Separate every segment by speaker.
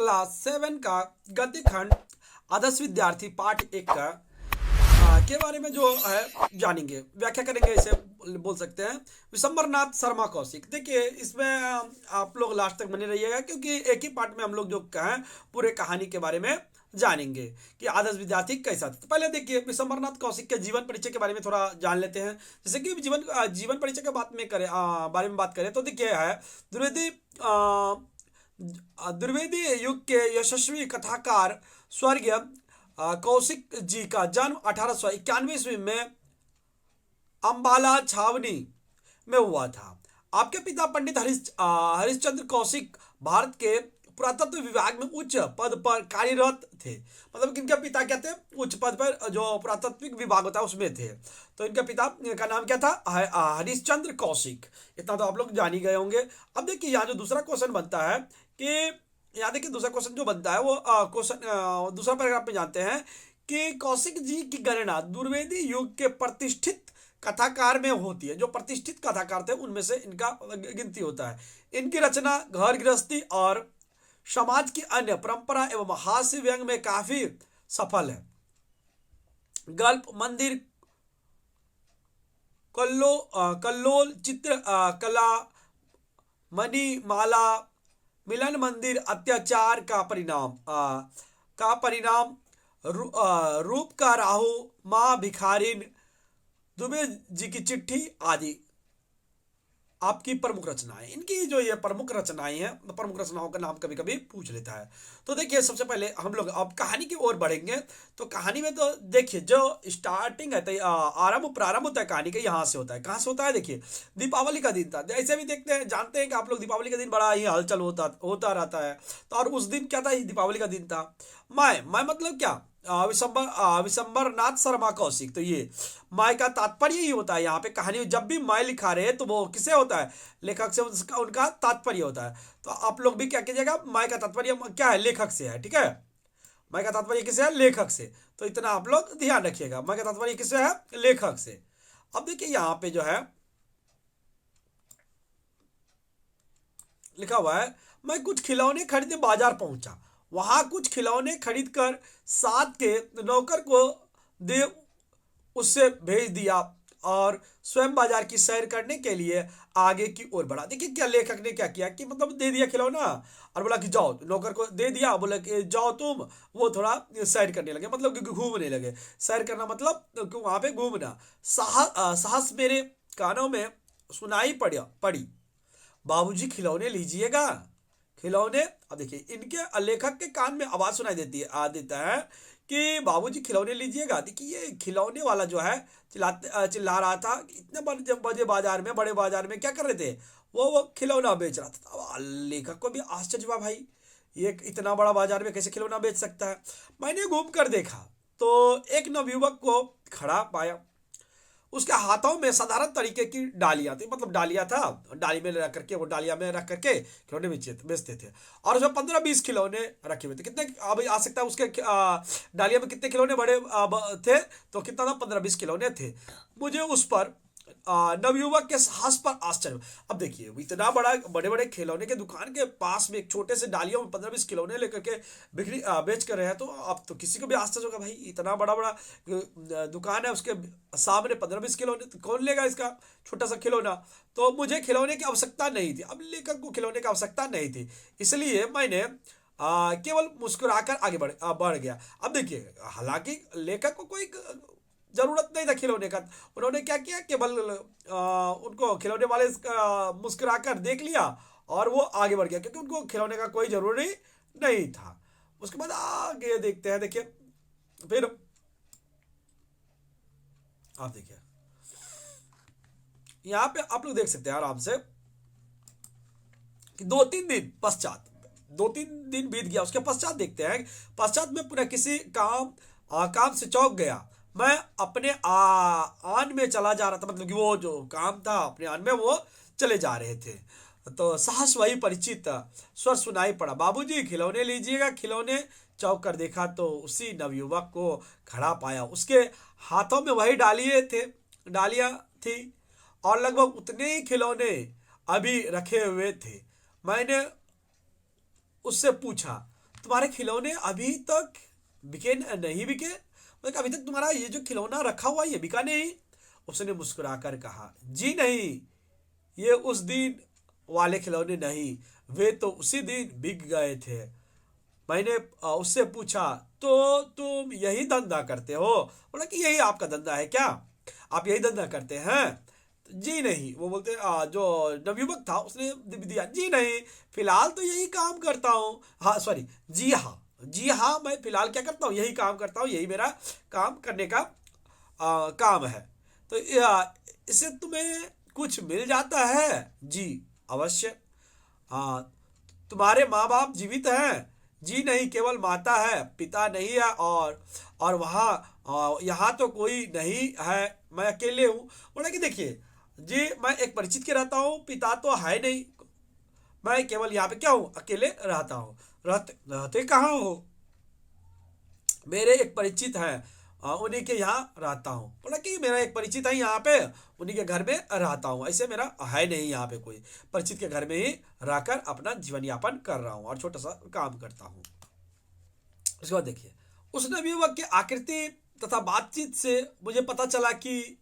Speaker 1: Class 7 का गद्य खंड आदर्श विद्यार्थी पाठ 1 का के बारे में जो है जानेंगे, व्याख्या करेंगे, इसे बोल सकते हैं विशंबरनाथ शर्मा कौशिक। देखिए इसमें आप लोग लास्ट तक बने रहिएगा, क्योंकि एक ही पार्ट में हम लोग जो कहें पूरे कहानी के बारे में जानेंगे कि आदर्श विद्यार्थी कैसा था। तो पहले देखिए विशंबरनाथ कौशिक के जीवन परिचय के बारे में थोड़ा जान लेते हैं। जैसे कि जीवन परिचय के बारे में बात करें तो देखिए है द्विवेदी द्विवेदी युग के यशस्वी कथाकार स्वर्गीय कौशिक जी का जन्म 1891 ईस्वी में अंबाला छावनी में हुआ था। आपके पिता पंडित हरिश्चंद्र कौशिक भारत के पुरातत्व विभाग में उच्च पद पर कार्यरत थे। मतलब कि इनके पिता क्या थे, उच्च पद पर जो पुरातत्विक विभाग होता है उसमें थे। तो इनके पिता का नाम क्या था, हरिश्चंद्र कौशिक। इतना तो आप लोग जान ही गए होंगे। अब देखिए यहाँ जो दूसरा क्वेश्चन बनता है कि यहाँ देखिए दूसरा क्वेश्चन जो बनता है वो क्वेश्चन दूसरा पैराग्राफ में जानते हैं कि कौशिक जी की गणना द्विवेदी युग के प्रतिष्ठित कथाकार में होती है। जो प्रतिष्ठित कथाकार थे उनमें से इनका गिनती होता है। इनकी रचना घर गृहस्थी और समाज की अन्य परंपरा एवं हास्य व्यंग में काफी सफल है। गल्प मंदिर, कल्लोल चित्र कला, मणिमाला, मिलन मंदिर, अत्याचार का परिणाम, रूप का राहु, माँ भिखारिन, दुबे जी की चिट्ठी आदि आपकी प्रमुख रचनाएं। इनकी जो ये प्रमुख रचनाएं हैं, प्रमुख रचनाओं का नाम कभी कभी पूछ लेता है। तो देखिए सबसे पहले हम लोग अब कहानी की ओर बढ़ेंगे। तो कहानी में तो देखिए जो स्टार्टिंग है, प्रारंभ होता है कहानी का, यहाँ से होता है। कहाँ से होता है, देखिए दीपावली का दिन था। ऐसे भी देखते हैं, जानते हैं कि आप लोग दीपावली का दिन बड़ा ही हलचल होता रहता है। तो और उस दिन क्या था, दीपावली का दिन था। मैं मतलब क्या, विशंबरनाथ शर्मा कौशिक। तो ये माय का तात्पर्य ही होता है यहाँ पे कहानी में। जब भी माय लिखा रहे तो वो किसे होता है, लेखक से उनका तात्पर्य होता है। तो आप लोग भी क्या कीजिएगा, माय का तात्पर्य क्या है, लेखक से है। ठीक है, माय का तात्पर्य किससे है, लेखक से। तो इतना आप लोग ध्यान रखिएगा, माय का तात्पर्य किससे है, लेखक से। अब देखिए यहाँ पे जो है लिखा हुआ है, मैं कुछ खिलौने खरीदने बाजार पहुंचा। वहां कुछ खिलौने खरीदकर साथ के नौकर को दे उससे भेज दिया और स्वयं बाजार की सैर करने के लिए आगे की ओर बढ़ा। देखिए क्या लेखक ने क्या किया कि मतलब दे दिया खिलौना और बोला कि जाओ, नौकर को दे दिया, बोला कि जाओ तुम। वो थोड़ा सैर करने लगे, मतलब कि घूमने लगे। सैर करना मतलब वहां पे घूमना। साहस मेरे कानों में सुनाई पड़ी, बाबूजी खिलौने लीजिएगा, खिलौने। अब देखिए इनके लेखक के कान में आवाज सुनाई देता है कि बाबूजी खिलौने लीजिएगा। देखिए ये खिलौने वाला जो है चिल्ला रहा था। इतने बड़े बाजार में क्या कर रहे थे, वो खिलौना बेच रहा था। अब लेखक को भी आश्चर्य हुआ, भाई ये इतना बड़ा बाजार में कैसे खिलौना बेच सकता है। मैंने घूम कर देखा तो एक नवयुवक को खड़ा पाया। उसके हाथों में साधारण तरीके की डालियां थी, मतलब डालिया था, डाली में रख करके, वो डालिया में रख करके खिलौने बेचते थे। और उसमें 15-20 खिलौने रखे हुए थे। कितने अब आ सकता है उसके डालिया में कितने खिलौने बड़े थे, तो कितना था, 15-20 खिलौने थे। मुझे उस पर नवयुवक के साहस पर आश्चर्य। अब देखिए इतना बड़े बड़े खिलौने के दुकान के पास में एक छोटे से डालियों में 15-20 खिलौने लेकर के बेच कर रहे हैं। तो अब तो किसी को भी आश्चर्य होगा, भाई इतना बड़ा बड़ा दुकान है, उसके सामने 15-20 खिलौने, तो कौन लेगा इसका छोटा सा खिलौना। तो मुझे खिलौने की आवश्यकता नहीं थी। अब लेखक को खिलौने की आवश्यकता नहीं थी, इसलिए मैंने केवल मुस्कुराकर आगे बढ़ गया। अब देखिए हालांकि लेखक को कोई जरूरत नहीं था खिलौने का। उन्होंने क्या किया, केवल उनको खिलौने वाले मुस्कुराकर देख लिया और वो आगे बढ़ गया, क्योंकि उनको खिलौने का कोई जरूरी नहीं था। उसके बाद आगे देखते हैं। देखिए फिर आप देखिए यहाँ पे आप लोग देख सकते हैं आराम से कि 2-3 दिन बीत गया। उसके पश्चात देखते हैं, पश्चात में पुनः किसी काम से चौंक गया। मैं अपने आन में चला जा रहा था, मतलब कि वो जो काम था अपने आन में वो चले जा रहे थे। तो साहस वही परिचित स्वर सुनाई पड़ा, बाबूजी खिलौने लीजिएगा, खिलौने। चौंक कर देखा तो उसी नवयुवक को खड़ा पाया। उसके हाथों में वही डालियां थी और लगभग उतने ही खिलौने अभी रखे हुए थे। मैंने उससे पूछा, तुम्हारे खिलौने अभी तक बिके नहीं बिके? मतलब अभी तक तुम्हारा ये जो खिलौना रखा हुआ ये बिका नहीं? उसने मुस्कुराकर कहा, जी नहीं, ये उस दिन वाले खिलौने नहीं, वे तो उसी दिन बिक गए थे। मैंने उससे पूछा, तो तुम यही धंधा करते हो? बोला कि यही आपका धंधा है क्या? आप यही धंधा करते हैं? जी नहीं, वो बोलते जो नवयुवक था उसने दिया, जी नहीं, फिलहाल तो यही काम करता हूँ। हाँ सॉरी, जी हाँ, जी हाँ, मैं फिलहाल क्या करता हूँ, यही काम करता हूँ, यही मेरा काम करने का काम है। तो इससे तुम्हें कुछ मिल जाता है? जी अवश्य। हाँ, तुम्हारे माँ बाप जीवित हैं? जी नहीं, केवल माता है, पिता नहीं है, और वहाँ यहाँ तो कोई नहीं है, मैं अकेले हूँ। बोला कि देखिए जी, मैं एक परिचित के रहता हूँ, पिता तो है नहीं, मैं केवल यहाँ पे क्या हूँ, अकेले रहता हूँ। रहते रहते कहाँ हो? मेरे एक परिचित हैं, उन्हीं के यहाँ रहता हूँ। बोला कि मेरा एक परिचित है यहाँ पे, उन्हीं के घर में रहता हूँ, ऐसे मेरा है नहीं यहाँ पे कोई, परिचित के घर में ही रहकर अपना जीवन यापन कर रहा हूँ और छोटा सा काम करता हूँ। उसके बाद देखिए, उस नवयुवक की आकृति तथा बातचीत से मुझे पता चला कि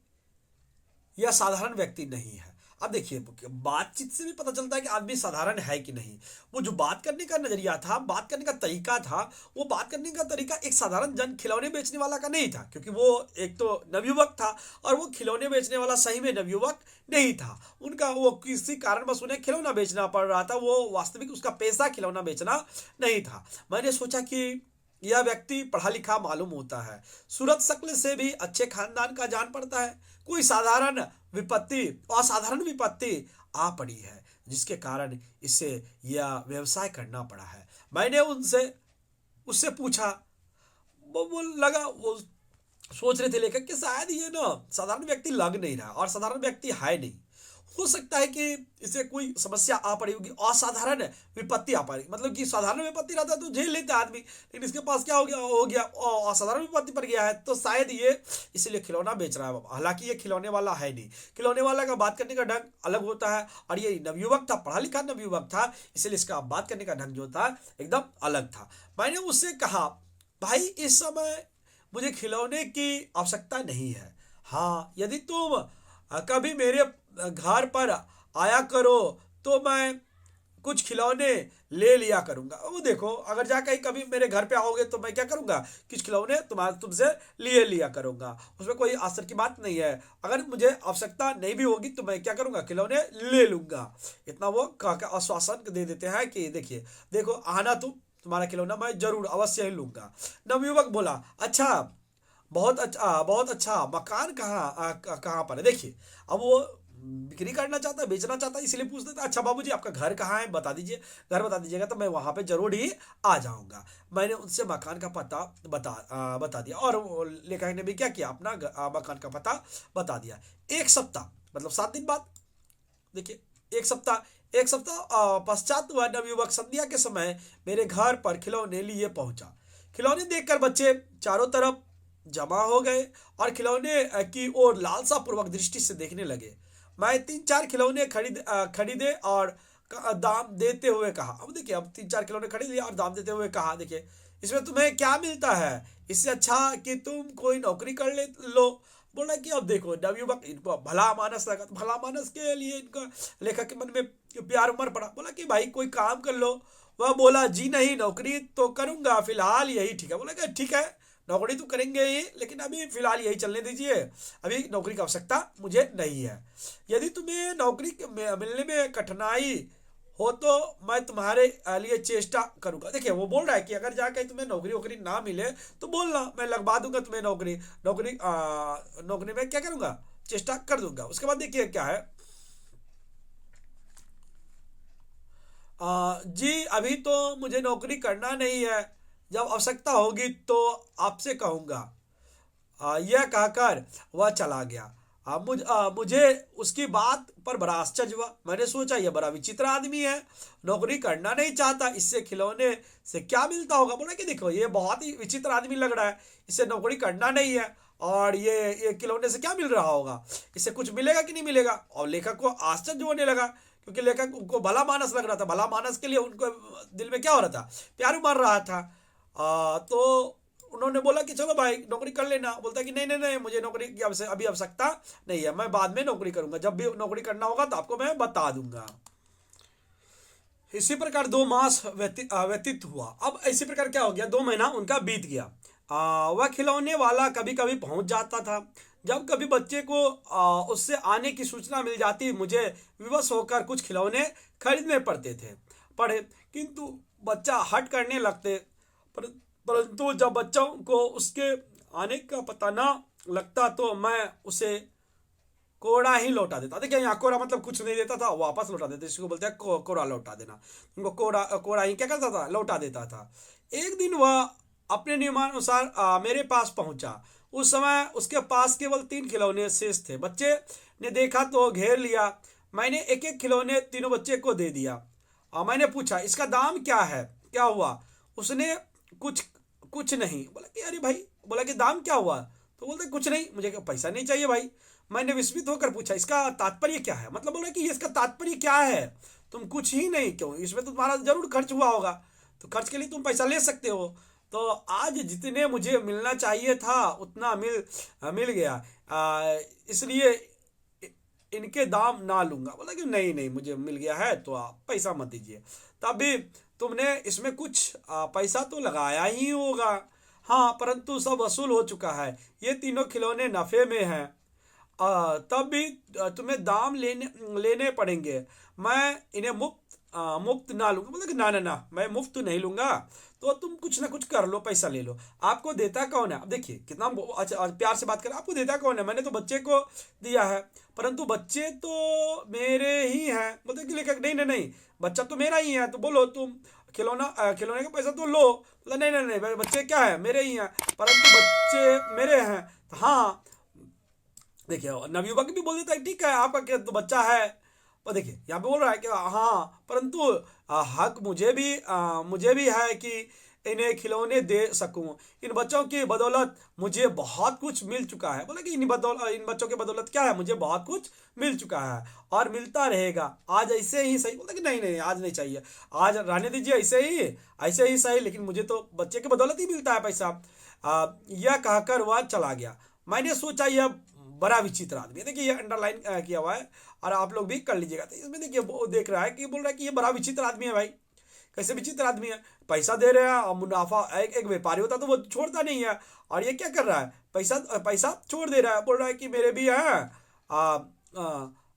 Speaker 1: यह साधारण व्यक्ति नहीं है। अब देखिए, बातचीत से भी पता चलता है कि आदमी साधारण है कि नहीं। वो जो बात करने का नजरिया था, बात करने का तरीका था, वो बात करने का तरीका एक साधारण जन खिलौने बेचने वाला का नहीं था, क्योंकि वो एक तो नवयुवक था और वो खिलौने बेचने वाला सही में नवयुवक नहीं था। उनका वो किसी कारणवश उन्हें खिलौना बेचना पड़ रहा था, वो वास्तविक उसका पेशा खिलौना बेचना नहीं था। मैंने सोचा कि यह व्यक्ति पढ़ा लिखा मालूम होता है, सूरत शक्ल से भी अच्छे खानदान का जान पड़ता है। कोई साधारण विपत्ति, असाधारण विपत्ति आ पड़ी है, जिसके कारण इसे यह व्यवसाय करना पड़ा है। मैंने उनसे उससे पूछा, वो लगा, वो सोच रहे थे लेखक कि शायद ये ना साधारण व्यक्ति लग नहीं रहा और साधारण व्यक्ति है नहीं। हो सकता है कि इसे कोई समस्या आ पड़ी होगी, असाधारण विपत्ति आ पड़ी, मतलब कि साधारण विपत्ति रहता है तो झेल लेता आदमी, लेकिन इसके पास क्या हो गया असाधारण विपत्ति पर गया है, तो शायद ये इसलिए खिलौना बेच रहा है। हालांकि ये खिलौने वाला है नहीं, खिलौने वाला का बात करने का ढंग अलग होता है, और ये नवयुवक था, पढ़ा लिखा नवयुवक था, इसलिए इसका बात करने का ढंग जो था एकदम अलग था। मैंने उससे कहा, भाई इस समय मुझे खिलौने की आवश्यकता नहीं है। हाँ, यदि तुम कभी मेरे घर पर आया करो तो मैं कुछ खिलौने ले लिया करूंगा। वो देखो, अगर जाकर कभी मेरे घर पे आओगे तो मैं क्या करूंगा, कुछ खिलौने तुमसे लिए लिया करूंगा, उसमें कोई आश्चर्य की बात नहीं है। अगर मुझे आवश्यकता नहीं भी होगी तो मैं क्या करूंगा, खिलौने ले लूंगा। इतना वो आश्वासन दे देते हैं कि देखिए, देखो आना, तुम्हारा खिलौना मैं जरूर अवश्य ही लूंगा। नवयुवक बोला, अच्छा, बहुत अच्छा, मकान कहाँ पर है? देखिए, अब वो बिक्री करना चाहता है, बेचना चाहता है, इसलिए पूछ देता है, अच्छा बाबूजी आपका घर कहाँ है, बता दीजिए, घर बता दीजिएगा तो मैं वहाँ पे जरूर ही आ जाऊँगा। मैंने उनसे मकान का पता बता दिया, और लेखक ने भी क्या किया, अपना मकान का पता बता दिया। एक सप्ताह मतलब 7 दिन बाद, देखिए, एक सप्ताह पश्चात वह नवयुवक संध्या के समय मेरे घर पर खिलौने लिए पहुंचा। खिलौने देखकर बच्चे चारों तरफ जमा हो गए और खिलौने की ओर लालसा पूर्वक दृष्टि से देखने लगे। मैं 3-4 खिलौने खरीदे और दाम देते हुए कहा, अब देखिए, अब 3-4 खिलौने खरीद लिया और दाम देते हुए कहा, देखिए, इसमें तुम्हें क्या मिलता है? इससे अच्छा कि तुम कोई नौकरी कर लो। बोला कि अब देखो, नवयुवक, इनको भला मानस लगा, तो भला मानस के लिए इनका लेखक के मन में प्यार उमड़ पड़ा। बोला कि भाई कोई काम कर लो। वह बोला, जी नहीं, नौकरी तो करूंगा, फिलहाल यही ठीक है। बोला कि ठीक है, नौकरी तो करेंगे ही, लेकिन अभी फिलहाल यही चलने दीजिए, अभी नौकरी की आवश्यकता मुझे नहीं है। यदि तुम्हें नौकरी मिलने में कठिनाई हो तो मैं तुम्हारे लिए चेष्टा करूंगा। देखिए, वो बोल रहा है कि अगर जाकर तुम्हें नौकरी वोकरी ना मिले तो बोलना, मैं लगवा दूंगा तुम्हें नौकरी, नौकरी में क्या करूंगा, चेष्टा कर दूंगा। उसके बाद देखिए क्या है, जी अभी तो मुझे नौकरी करना नहीं है, जब आवश्यकता होगी तो आपसे कहूंगा। यह कहकर वह चला गया। मुझे उसकी बात पर बड़ा आश्चर्य हुआ। मैंने सोचा यह बड़ा विचित्र आदमी है, नौकरी करना नहीं चाहता, इससे खिलौने से क्या मिलता होगा। बोला कि देखो, ये बहुत ही विचित्र आदमी लग रहा है, इससे नौकरी करना नहीं है और ये खिलौने से क्या मिल रहा होगा, इससे कुछ मिलेगा कि नहीं मिलेगा। और लेखक को आश्चर्य होने लगा, क्योंकि लेखक उनको भला मानस लग रहा था, भला मानस के लिए उनको दिल में क्या हो रहा था, प्यार उमड़ रहा था। तो उन्होंने बोला कि चलो भाई नौकरी कर लेना। बोलता है कि नहीं नहीं नहीं, मुझे नौकरी की अभी आवश्यकता नहीं है, मैं बाद में नौकरी करूंगा, जब भी नौकरी करना होगा तो आपको मैं बता दूंगा। इसी प्रकार 2 मास व्यतीत हुआ। अब इसी प्रकार क्या हो गया, 2 महीना उनका बीत गया। वह खिलौने वाला कभी कभी पहुंच जाता था। जब कभी बच्चे को उससे आने की सूचना मिल जाती, मुझे विवश होकर कुछ खिलौने खरीदने पड़े, किंतु बच्चा हट करने लगते। पर, परंतु जब बच्चों को उसके आने का पता ना लगता तो मैं उसे कोड़ा ही लौटा देता। देखिए यहाँ कोड़ा मतलब कुछ नहीं देता था, वापस लौटा देता, जिसको बोलते हैं कोड़ा लौटा देना। उनको कोड़ा कोड़ा ही क्या करता था, लौटा देता था। एक दिन वह अपने नियमानुसार मेरे पास पहुंचा। उस समय उसके पास केवल 3 खिलौने शेष थे। बच्चे ने देखा तो घेर लिया। मैंने एक एक खिलौने तीनों बच्चे को दे दिया। मैंने पूछा इसका दाम क्या है, क्या हुआ। उसने कुछ कुछ नहीं बोला कि अरे भाई, बोला कि दाम क्या हुआ, तो बोलते कुछ नहीं, मुझे पैसा नहीं चाहिए भाई। मैंने विस्मित होकर पूछा इसका तात्पर्य क्या है, मतलब बोला कि इसका तात्पर्य क्या है, तुम कुछ ही नहीं क्यों, इसमें तो तुम्हारा जरूर खर्च हुआ होगा, तो खर्च के लिए तुम पैसा ले सकते हो। तो आज जितने मुझे मिलना चाहिए था उतना मिल गया, इसलिए इनके दाम ना लूंगा। बोला कि नहीं नहीं, मुझे मिल गया है तो आप पैसा मत दीजिए। तब भी तुमने इसमें कुछ पैसा तो लगाया ही होगा। हाँ, परंतु सब वसूल हो चुका है, ये तीनों खिलौने नफे में हैं। तब भी तुम्हें दाम लेने लेने पड़ेंगे। मैं इन्हें मुफ्त ना लूंगा। बोला कि ना ना ना, मैं मुफ्त नहीं लूंगा, तो तुम कुछ ना कुछ कर लो, पैसा ले लो। आपको देता कौन है, अब देखिए कितना अच्छा प्यार से बात कर, आपको देता कौन है, मैंने तो बच्चे को दिया है, परंतु बच्चे तो मेरे ही हैं। बोलते कि लेकर नहीं नहीं नहीं, बच्चा तो मेरा ही है, तो बोलो तुम खिलौने का पैसा तो लो। बोला नहीं नहीं नहीं, बच्चे क्या है, मेरे ही हैं, परंतु बच्चे मेरे हैं। तो हाँ, देखिए नवयुवक भी बोल देता है ठीक है आपका क्या तो बच्चा है। और देखिए यहाँ पे बोल रहा है कि हाँ, परंतु हक मुझे भी है कि इन्हें खिलौने दे सकूं। इन बच्चों की बदौलत मुझे बहुत कुछ मिल चुका है। बोला कि इन बच्चों की बदौलत क्या है, मुझे बहुत कुछ मिल चुका है और मिलता रहेगा। आज ऐसे ही सही। बोला कि नहीं नहीं, आज नहीं चाहिए, आज रहने दीजिए ऐसे ही सही, लेकिन मुझे तो बच्चे की बदौलत ही मिलता है पैसा। यह कहकर वह चला गया। मैंने सोचा यह बड़ा विचित्र आदमी है। देखिए ये अंडरलाइन किया हुआ है और आप लोग भी कर लीजिएगा। तो इसमें देखिए वो देख रहा है कि बोल रहा है कि ये बड़ा विचित्र आदमी है भाई। कैसे विचित्र आदमी है, पैसा दे रहे हैं और मुनाफा, एक व्यापारी होता तो वो छोड़ता नहीं है, और ये क्या कर रहा है, पैसा पैसा छोड़ दे रहा है। बोल रहा है कि मेरे भी है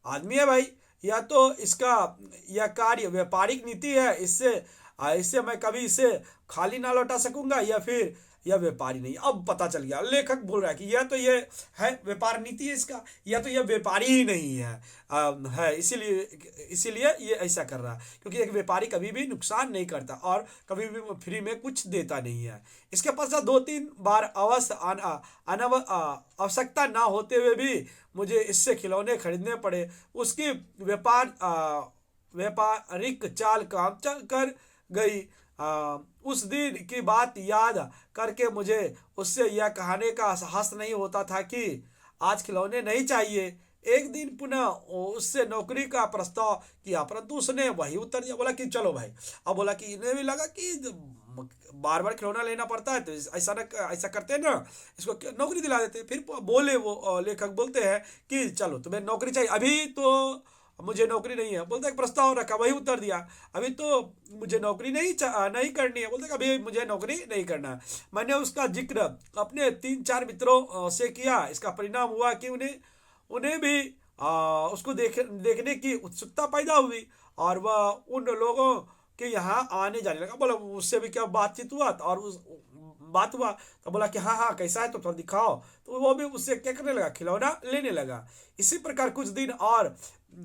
Speaker 1: आदमी है भाई, या तो इसका यह कार्य व्यापारिक नीति है, इससे मैं कभी इसे खाली ना लौटा सकूंगा, या फिर यह व्यापारी नहीं। अब पता चल गया, लेखक बोल रहा है कि यह तो ये है व्यापार नीति है इसका, या तो यह व्यापारी ही नहीं है इसीलिए ये ऐसा कर रहा है, क्योंकि एक व्यापारी कभी भी नुकसान नहीं करता और कभी भी फ्री में कुछ देता नहीं है। इसके पश्चात 2-3 बार आवश्यकता ना होते हुए भी मुझे इससे खिलौने खरीदने पड़े। उसकी व्यापारिक चाल काम कर गई। उस दिन की बात याद करके मुझे उससे यह कहने का साहस नहीं होता था कि आज खिलौने नहीं चाहिए। एक दिन पुनः उससे नौकरी का प्रस्ताव किया, परंतु उसने वही उत्तर दिया, बोला कि चलो भाई। अब बोला कि इन्हें भी लगा कि बार बार खिलौना लेना पड़ता है, तो ऐसा करते हैं ना, इसको नौकरी दिला देते। फिर बोले वो लेखक बोलते हैं कि चलो तुम्हें नौकरी चाहिए, अभी तो मुझे नौकरी नहीं है। बोलते एक प्रस्ताव रखा, वही उत्तर दिया, अभी तो मुझे नौकरी नहीं करनी है। बोलते अभी मुझे नौकरी नहीं करना है। मैंने उसका जिक्र अपने 3-4 मित्रों से किया। इसका परिणाम हुआ कि उन्हें भी उसको देखने की उत्सुकता पैदा हुई और वह उन लोगों के यहाँ आने जाने लगा। बोला उससे भी क्या बातचीत हुआ और उस बात हुआ, तो बोला कि हाँ हाँ कैसा है तो थोड़ा दिखाओ, तो वो भी उससे क्या करने लगा, खिलौना लेने लगा। इसी प्रकार कुछ दिन और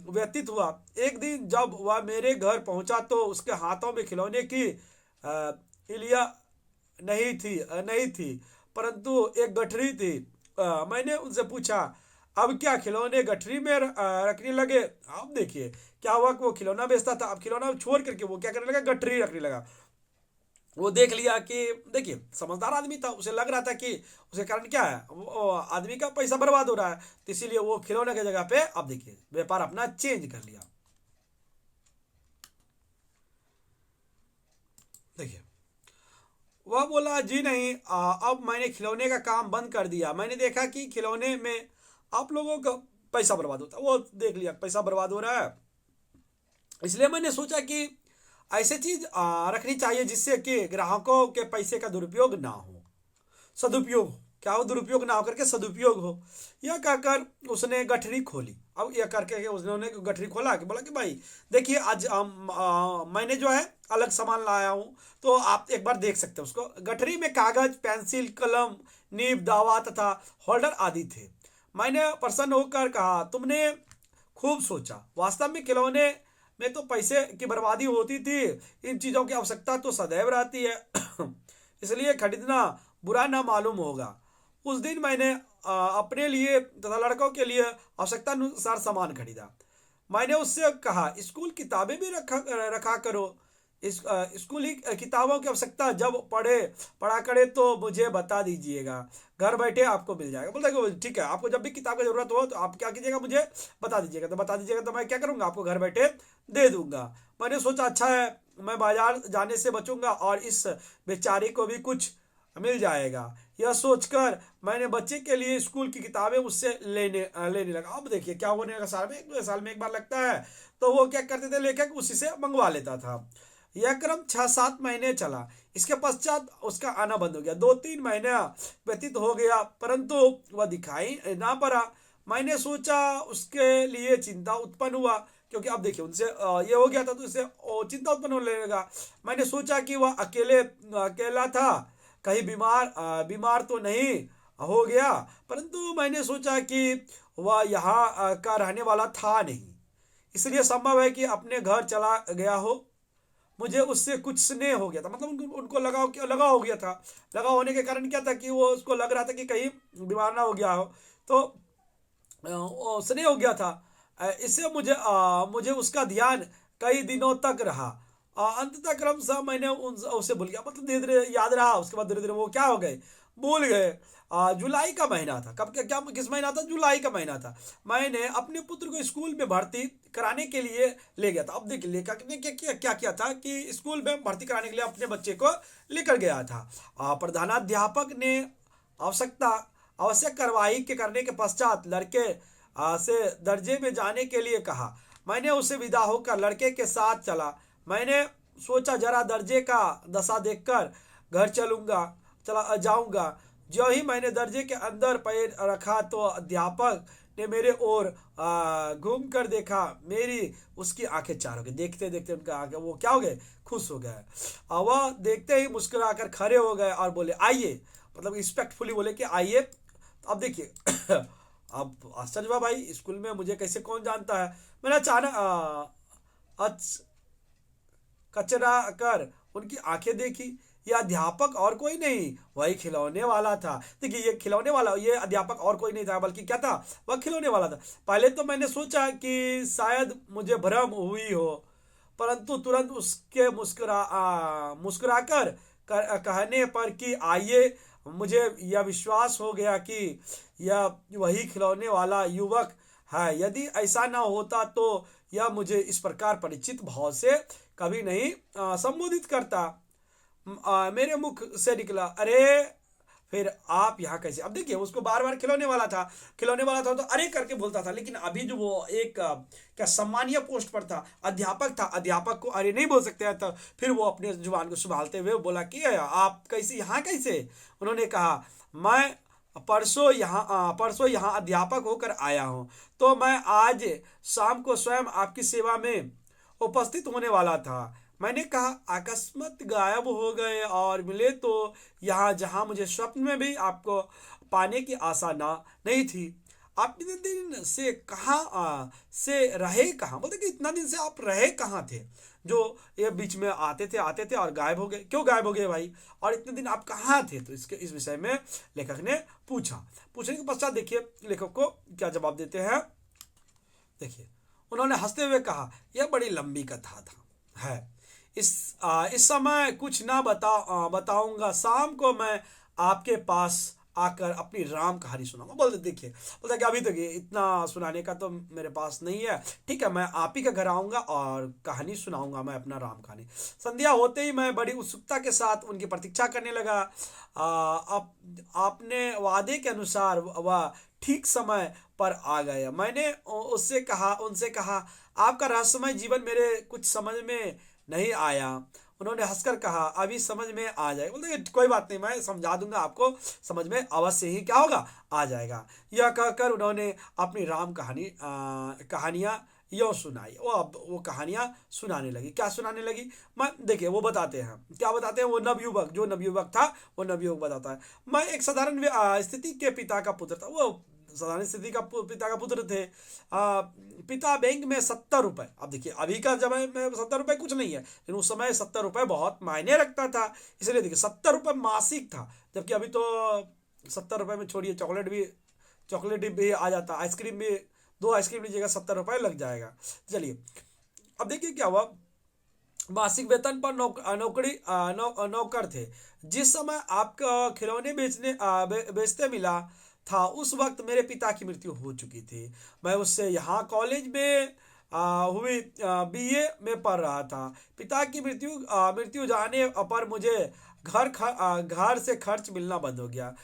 Speaker 1: व्यतीत हुआ। एक दिन जब वह मेरे घर पहुंचा तो उसके हाथों में खिलौने की इलिया नहीं थी, परंतु एक गठरी थी। मैंने उनसे पूछा अब क्या खिलौने गठरी में रखने लगे। अब देखिए क्या हुआ कि वो खिलौना बेचता था, अब खिलौना छोड़ करके वो क्या करने लगा, गठरी रखने लगा। वो देख लिया कि देखिए समझदार आदमी था, उसे लग रहा था कि उसे कारण क्या है, वो आदमी का पैसा बर्बाद हो रहा है, तो इसीलिए वो खिलौने की जगह पे अब देखिए व्यापार अपना चेंज कर लिया। देखिए वह बोला जी नहीं, अब मैंने खिलौने का काम बंद कर दिया। मैंने देखा कि खिलौने में आप लोगों का पैसा बर्बाद होता है, वो देख लिया पैसा बर्बाद हो रहा है, इसलिए मैंने सोचा कि ऐसे चीज रखनी चाहिए जिससे कि ग्राहकों के पैसे का दुरुपयोग ना हो, सदुपयोग हो, क्या हो, दुरुपयोग ना हो करके सदुपयोग हो। यह कहकर उसने गठरी खोली। अब यह करके उसने गठरी खोला कि बोला कि भाई देखिए आज मैंने जो है अलग सामान लाया हूँ, तो आप एक बार देख सकते हैं उसको। गठरी में कागज, पेंसिल, कलम, नीब, दावा तथा होल्डर आदि थे। मैंने प्रसन्न होकर कहा, तुमने खूब सोचा, वास्तव में खिलौने में तो पैसे की बर्बादी होती थी, इन चीज़ों की आवश्यकता तो सदैव रहती है इसलिए खरीदना बुरा ना मालूम होगा। उस दिन मैंने अपने लिए तथा लड़कों के लिए आवश्यकता अनुसार सामान खरीदा। मैंने उससे कहा स्कूल किताबें भी रखा रखा करो, इस स्कूली किताबों की आवश्यकता जब पढ़ा करे तो मुझे बता दीजिएगा, घर बैठे आपको मिल जाएगा। बोलता है कि ठीक है, आपको जब भी किताब की जरूरत हो तो आप क्या कीजिएगा, मुझे बता दीजिएगा, तो बता दीजिएगा तो मैं क्या करूँगा, आपको घर बैठे दे दूंगा। मैंने सोचा अच्छा है, मैं बाजार जाने से बचूंगा और इस बेचारे को भी कुछ मिल जाएगा। यह सोचकर मैंने बच्चे के लिए स्कूल की किताबें उससे लेने लगा। अब देखिए क्या होने लगा, साल में एक बार लगता है, तो वो क्या करते थे, लेखक उसी से मंगवा लेता था। यह क्रम 6-7 महीने चला। इसके पश्चात उसका आना बंद हो गया। 2-3 महीना व्यतीत हो गया परंतु वह दिखाई ना पड़ा। मैंने सोचा उसके लिए चिंता उत्पन्न हुआ, क्योंकि अब देखिए उनसे ये हो गया था तो उससे चिंता उत्पन्न होने लगेगा। मैंने सोचा कि वह अकेला था, कहीं बीमार तो नहीं हो गया, परंतु मैंने सोचा कि वह यहाँ का रहने वाला था नहीं, इसलिए संभव है कि अपने घर चला गया हो। मुझे उससे कुछ स्नेह हो गया था, मतलब उनको लगा हो गया था। लगा होने के कारण क्या था कि वो उसको लग रहा था कि कहीं बीमार ना हो गया हो, तो स्नेह हो गया था। इससे मुझे उसका ध्यान कई दिनों तक रहा। अंततः क्रमशः मैंने उसे भूल गया, मतलब धीरे धीरे याद रहा, उसके बाद धीरे धीरे वो क्या हो गए, भूल गए। जुलाई का महीना था, कब क्या क्या किस महीना था, जुलाई का महीना था। मैंने अपने पुत्र को स्कूल में भर्ती कराने के लिए ले गया था। अब देखिए लेखक ने क्या किया था कि स्कूल में भर्ती कराने के लिए अपने बच्चे को लेकर गया था। प्रधानाध्यापक ने आवश्यकता आवश्यक कार्रवाई के करने के पश्चात लड़के से दर्जे में जाने के लिए कहा। मैंने उसे विदा होकर लड़के के साथ चला। मैंने सोचा जरा दर्जे का दशा देखकर घर चला जाऊंगा। जो ही मैंने दर्जे के अंदर पैर रखा तो अध्यापक ने मेरे ओर घूम कर देखा। मेरी उसकी आंखें चार हो गई, देखते देखते उनका आंखें वो क्या हो गए, खुश हो गए। वह देखते ही मुस्कुराकर खड़े हो गए और बोले आइए, मतलब रिस्पेक्टफुली बोले कि आइए। अब देखिए अब आश्चर्य हुआ, भाई स्कूल में मुझे कैसे कौन जानता है। मैंने अचानक कचरा कर उनकी आंखें देखी। यह अध्यापक और कोई नहीं, वही खिलौने वाला था। देखिए ये खिलौने वाला, ये अध्यापक और कोई नहीं था बल्कि क्या था, वह खिलौने वाला था। पहले तो मैंने सोचा कि शायद मुझे भ्रम हुई हो, परंतु तुरंत उसके कहने पर कि आइए, मुझे यह विश्वास हो गया कि यह वही खिलौने वाला युवक है। यदि ऐसा ना होता तो यह मुझे इस प्रकार परिचित भाव से कभी नहीं संबोधित करता। मेरे मुख से निकला अरे, फिर आप यहाँ कैसे। अब देखिए उसको बार बार खिलौने वाला था तो अरे करके बोलता था, लेकिन अभी जो वो एक क्या सम्मानीय पोस्ट पर था, अध्यापक था, अध्यापक को अरे नहीं बोल सकते हैं, तो फिर वो अपने जुबान को संभालते हुए बोला कि आप कैसे यहाँ कैसे। उन्होंने कहा मैं परसों यहाँ अध्यापक होकर आया हूँ, तो मैं आज शाम को स्वयं आपकी सेवा में उपस्थित होने वाला था। मैंने कहा अकस्मात गायब हो गए और मिले तो यहाँ जहाँ मुझे स्वप्न में भी आपको पाने की आशा ना नहीं थी। आप इतने दिन से से रहे कहाँ, बोलते कि इतना दिन से आप रहे कहाँ थे, जो ये बीच में आते थे और गायब हो गए। क्यों गायब हो गए भाई, और इतने दिन आप कहाँ थे। तो इस विषय में लेखक ने पूछने के पश्चात देखिए लेखक को क्या जवाब देते हैं। देखिए उन्होंने हंसते हुए कहा यह बड़ी लंबी कथा है, इस समय कुछ ना बताऊंगा, शाम को मैं आपके पास आकर अपनी राम कहानी सुनाऊंगा। बोलते देखिए, बोलता कि अभी तक ये इतना सुनाने का तो मेरे पास नहीं है, ठीक है मैं आप ही के घर आऊंगा और कहानी सुनाऊंगा मैं अपना राम कहानी। संध्या होते ही मैं बड़ी उत्सुकता के साथ उनकी प्रतीक्षा करने लगा। आप आपने वादे के अनुसार वह ठीक समय पर आ गए। मैंने उनसे कहा, आपका रहस्यमय जीवन मेरे कुछ समझ में नहीं आया। उन्होंने हंसकर कहा, अभी समझ में आ जाएगा। बोलते कोई बात नहीं, मैं समझा दूंगा आपको, समझ में अवश्य ही क्या होगा, आ जाएगा। यह कहकर उन्होंने अपनी राम कहानियां यो सुनाई। वो कहानियां सुनाने लगी। क्या सुनाने लगी, मैं देखिए वो बताते हैं, क्या बताते हैं। वो नवयुवक, जो नवयुवक था वो नवयुवक बताता है, मैं एक साधारण स्थिति के पिता का पुत्र था। वो साधारण स्थिति का पिता का पुत्र थे। पिता बैंक में 70 रुपए, अब देखिए अभी का समय में 70 रुपए कुछ नहीं है, लेकिन उस समय 70 रुपए बहुत मायने रखता था। इसलिए देखिए 70 रुपए मासिक था, जबकि अभी तो 70 रुपए में छोड़िए, चॉकलेट भी आ जाता, आइसक्रीम भी, 2 आइसक्रीम लीजिएगा 70 रुपए लग जाएगा। चलिए अब देखिए क्या हुआ। मासिक वेतन पर नौकर थे। जिस समय आपका खिलौने बेचते मिला था, उस वक्त मेरे पिता की मृत्यु हो चुकी थी। मैं उससे यहाँ कॉलेज में हुई बीए में पढ़ रहा था। पिता की मृत्यु जाने पर मुझे घर से खर्च मिलना बंद हो गया।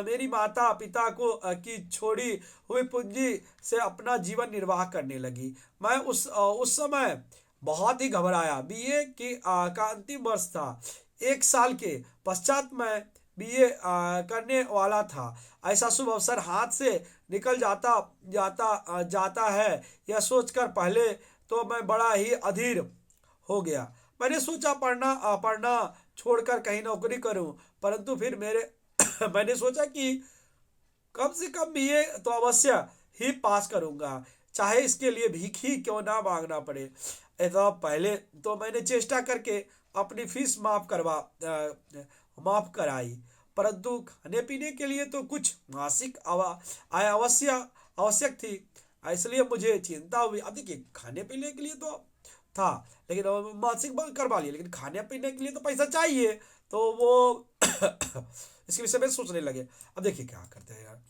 Speaker 1: मेरी माता पिता को की छोड़ी हुई पूंजी से अपना जीवन निर्वाह करने लगी। मैं उस समय बहुत ही घबराया। बीए का अंतिम वर्ष था। 1 साल के पश्चात मैं बीए करने वाला था। ऐसा शुभ अवसर हाथ से निकल जाता है, यह सोचकर पहले तो मैं बड़ा ही अधीर हो गया। मैंने सोचा पढ़ना छोड़कर कहीं नौकरी करूं, परंतु फिर मेरे मैंने सोचा कि कम से कम बीए तो अवश्य ही पास करूंगा, चाहे इसके लिए भीख ही क्यों ना मांगना पड़े। ऐसा पहले तो मैंने चेष्टा करके अपनी फीस माफ कराई, परंतु खाने पीने के लिए तो कुछ मासिक आय आवश्यक थी। इसलिए मुझे चिंता हुई। अब देखिए खाने पीने के लिए तो था, लेकिन मासिक बंद करवा लिया, लेकिन खाने पीने के लिए तो पैसा चाहिए। तो वो इसके विषय में सोचने लगे। अब देखिए क्या करते हैं यार।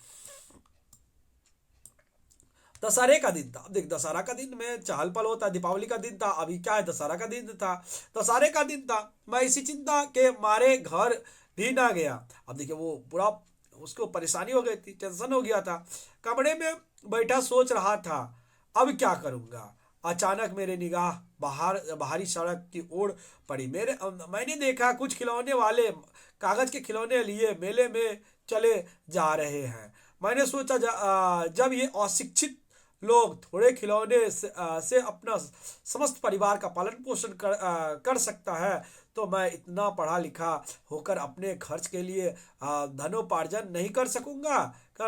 Speaker 1: दशहरे का दिन था। अब देख दशहरा का दिन में चहल पहल होता है, दीपावली का दिन था, अभी क्या है दशहरा का दिन था। दशहरे का दिन था, मैं इसी चिंता के मारे घर भी ना गया। अब देखिए वो पूरा उसको परेशानी हो गई थी, टेंशन हो गया था। कमरे में बैठा सोच रहा था अब क्या करूंगा। अचानक मेरे निगाह बाहरी सड़क की ओर पड़ी। मैंने देखा कुछ खिलौने वाले कागज के खिलौने लिए मेले में चले जा रहे हैं। मैंने सोचा जब ये अशिक्षित लोग थोड़े खिलौने से अपना समस्त परिवार का पालन पोषण कर सकता है, तो मैं इतना पढ़ा लिखा होकर अपने खर्च के लिए धनोपार्जन नहीं कर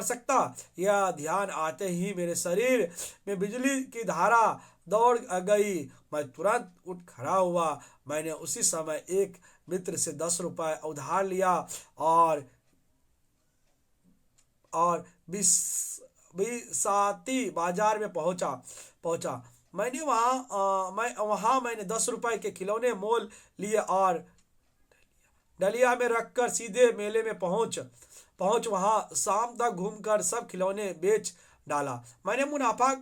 Speaker 1: सकता। यह ध्यान आते ही मेरे शरीर में बिजली की धारा दौड़ गई। मैं तुरंत उठ खड़ा हुआ। मैंने उसी समय एक मित्र से 10 रुपए उधार लिया और और बिसाती बाजार में पहुंचा। मैंने 10 रुपए के खिलौने मोल लिए और डलिया में रखकर सीधे मेले में पहुंच वहां शाम तक घूमकर सब खिलौने बेच डाला। मैंने मुनाफा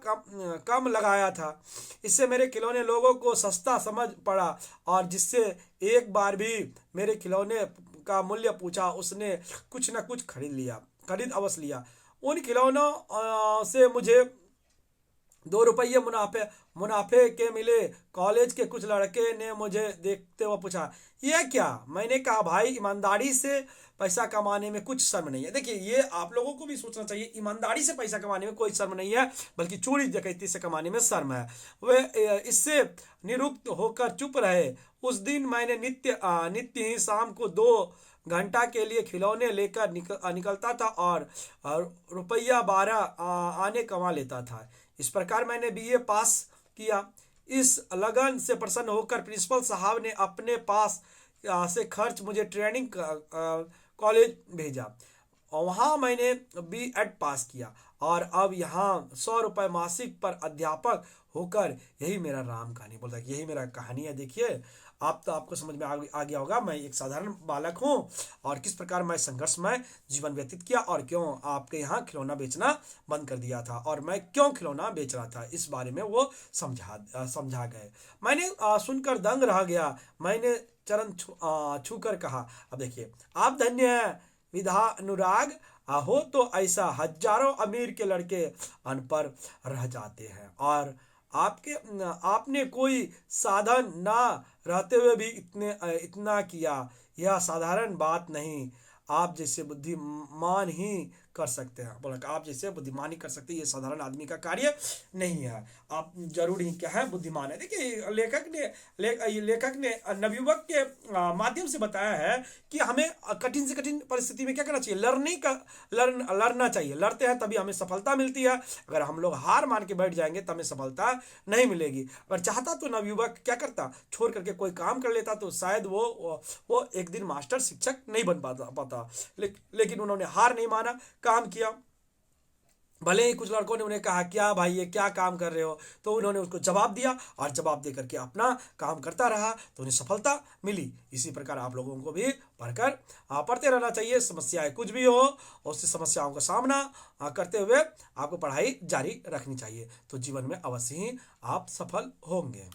Speaker 1: कम लगाया था, इससे मेरे खिलौने लोगों को सस्ता समझ पड़ा, और जिससे एक बार भी मेरे खिलौने का मूल्य पूछा उसने कुछ न कुछ खरीद अवश्य लिया। उन खिलौनों से मुझे 2 रुपये मुनाफे के मिले। कॉलेज के कुछ लड़के ने मुझे देखते हुए पूछा, यह क्या। मैंने कहा, भाई ईमानदारी से पैसा कमाने में कुछ शर्म नहीं है। देखिए ये आप लोगों को भी सोचना चाहिए, ईमानदारी से पैसा कमाने में कोई शर्म नहीं है, बल्कि चोरी डकैती से कमाने में शर्म है। वे इससे निरुक्त होकर चुप रहे। उस दिन मैंने नित्य ही शाम को 2 घंटा के लिए खिलौने लेकर निकलता था और रुपया 12 आने कमा लेता था। इस प्रकार मैंने बीए पास किया। इस लगन से प्रसन्न होकर प्रिंसिपल साहब ने अपने पास से खर्च मुझे ट्रेनिंग कॉलेज भेजा, और वहाँ मैंने बीएड पास किया और अब यहाँ 100 रुपये मासिक पर अध्यापक होकर, यही मेरा राम कहानी। बोलता है कि यही मेरा कहानी है। देखिए आपको समझ में आ गया होगा मैं एक साधारण बालक हूँ और किस प्रकार मैं संघर्षमय जीवन व्यतीत किया और क्यों आपके यहाँ खिलौना बेचना बंद कर दिया था और मैं क्यों खिलौना बेच रहा था, इस बारे में वो समझा गए। मैंने सुनकर दंग रह गया। मैंने चरण छू कर कहा, अब देखिए, आप धन्य हैं विधानुराग, हो तो ऐसा हजारों अमीर के लड़के अनपढ़ रह जाते हैं और आपके आपने कोई साधन ना रहते हुए भी इतना किया, यह साधारण बात नहीं। आप जैसे बुद्धिमान ही कर सकते हैं। बोला कि आप जैसे बुद्धिमान ही कर सकते हैं, ये साधारण आदमी का कार्य नहीं है। आप जरूर ही क्या है, बुद्धिमान है। देखिए लेखक ने नवयुवक के माध्यम से बताया है कि हमें कठिन से कठिन परिस्थिति में क्या करना चाहिए, लड़ना चाहिए। लड़ते हैं तभी हमें सफलता मिलती है। अगर हम लोग हार मान के बैठ जाएंगे तो हमें सफलता नहीं मिलेगी। अगर चाहता तो नवयुवक क्या करता, छोड़ करके कोई काम कर लेता तो शायद वो एक दिन मास्टर शिक्षक नहीं बन पाता। लेकिन उन्होंने हार नहीं माना, काम किया। भले ही कुछ लड़कों ने उन्हें कहा, क्या भाई ये क्या काम कर रहे हो, तो उन्होंने उसको जवाब दिया और जवाब दे करके अपना काम करता रहा तो उन्हें सफलता मिली। इसी प्रकार आप लोगों को भी पढ़कर पढ़ते रहना चाहिए। समस्याएं कुछ भी हो, उससे समस्याओं का सामना करते हुए आपको पढ़ाई जारी रखनी चाहिए, तो जीवन में अवश्य ही आप सफल होंगे।